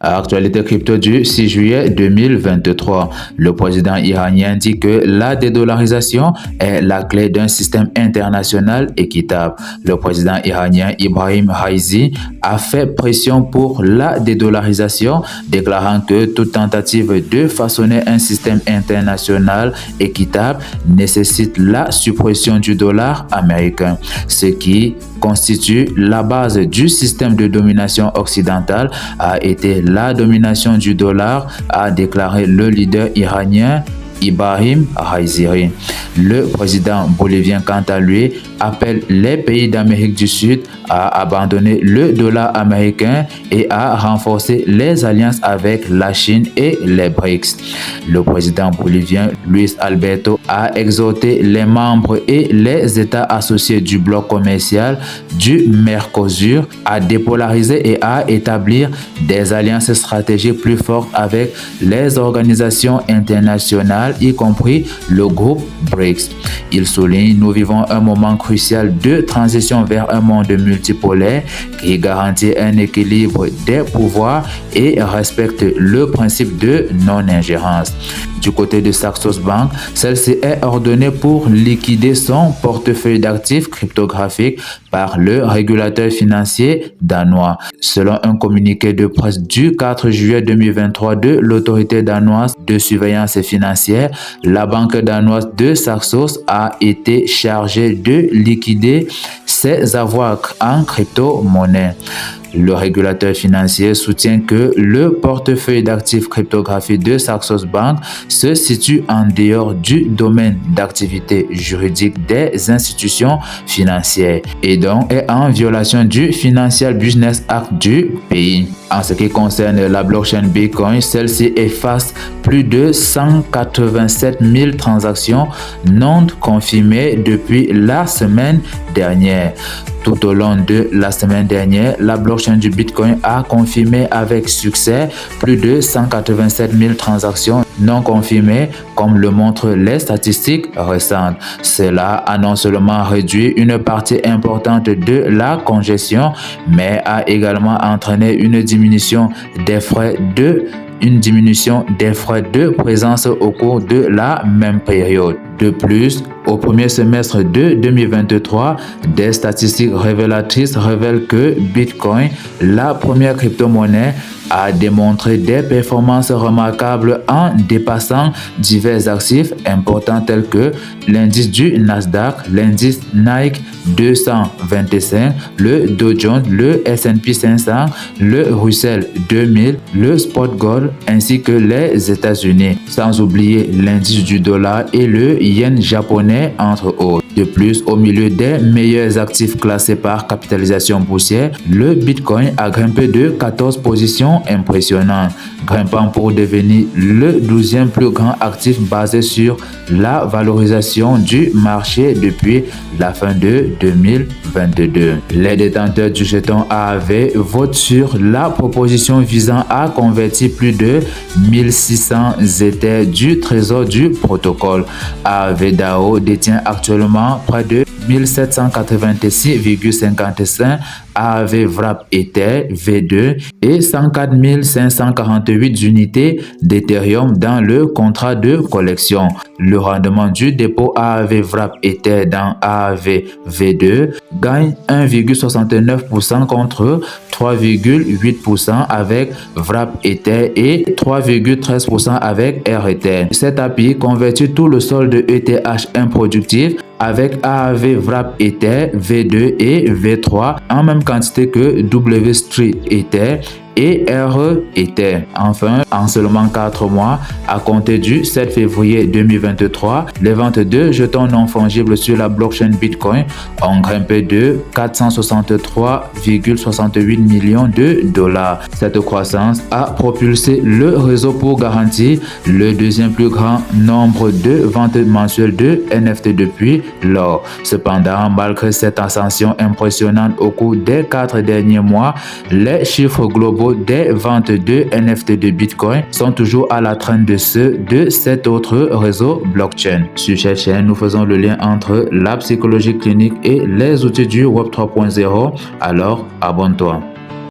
Actualité crypto du 6 juillet 2023. Le président iranien dit que la dédollarisation est la clé d'un système international équitable. Le président iranien Ibrahim Raisi a fait pression pour la dédollarisation, déclarant que toute tentative de façonner un système international équitable nécessite la suppression du dollar américain, ce qui constitue la base du système de domination occidentale a été la domination du dollar, a déclaré le leader iranien Ibrahim Raisi. Le président bolivien, quant à lui, appelle les pays d'Amérique du Sud à abandonner le dollar américain et à renforcer les alliances avec la Chine et les BRICS. Le président bolivien Luis Alberto a exhorté les membres et les États associés du bloc commercial du Mercosur à dépolariser et à établir des alliances stratégiques plus fortes avec les organisations internationales, y compris le groupe BRICS. Il souligne: nous vivons un moment crucial de transition vers un monde multipolaire qui garantit un équilibre des pouvoirs et respecte le principe de non-ingérence. Du côté de Saxos Bank, celle-ci est ordonnée pour liquider son portefeuille d'actifs cryptographiques par le régulateur financier danois. Selon un communiqué de presse du 4 juillet 2023 de l'autorité danoise de surveillance financière, la banque danoise de Saxos a été chargée de liquider ses avoirs en crypto-monnaie. Le régulateur financier soutient que le portefeuille d'actifs cryptographiques de Saxos Bank se situe en dehors du domaine d'activité juridique des institutions financières et donc est en violation du Financial Business Act du pays. En ce qui concerne la blockchain Bitcoin, celle-ci efface plus de 187 000 transactions non confirmées depuis la semaine dernière. Tout au long de la semaine dernière, la blockchain du Bitcoin a confirmé avec succès plus de 187 000 transactions non confirmées, comme le montrent les statistiques récentes. Cela a non seulement réduit une partie importante de la congestion, mais a également entraîné une diminution des frais de présence au cours de la même période. De plus, au premier semestre de 2023, des statistiques révélatrices révèlent que Bitcoin, la première crypto-monnaie, a démontré des performances remarquables en dépassant divers actifs importants tels que l'indice du Nasdaq, l'indice Nike 225, le Dow Jones, le S&P 500, le Russell 2000, le Spot Gold ainsi que les États-Unis, sans oublier l'indice du dollar et le yen japonais entre autres. De plus, au milieu des meilleurs actifs classés par capitalisation boursière, le Bitcoin a grimpé de 14 positions impressionnantes, grimpant pour devenir le 12e plus grand actif basé sur la valorisation du marché depuis la fin de 2022. Les détenteurs du jeton AAV votent sur la proposition visant à convertir plus de 1600 Ethers du trésor du protocole. AAV DAO détient actuellement près de 1786,55 AAV Wrap Ether V2 et 104 548 unités d'Ethereum dans le contrat de collection. Le rendement du dépôt AAV Wrap Ether dans AAV V2 gagne 1,69% contre 3,8% avec Wrap Ether et 3,13% avec REther. Cet API convertit tout le solde ETH improductif avec AAV Wrap Ether V2 et V3 en même quantité que W Street Ether et REther. Enfin, en seulement 4 mois, à compter du 7 février 2023, les ventes de jetons non fongibles sur la blockchain Bitcoin ont grimpé de 463,68 millions de dollars. Cette croissance a propulsé le réseau pour garantir le deuxième plus grand nombre de ventes mensuelles de NFT depuis lors. Cependant, malgré cette ascension impressionnante au cours des 4 derniers mois, les chiffres globaux des ventes de NFT de Bitcoin sont toujours à la traîne de ceux de cet autre réseau blockchain. Sur cette chaîne, nous faisons le lien entre la psychologie clinique et les outils du Web 3.0. Alors, abonne-toi.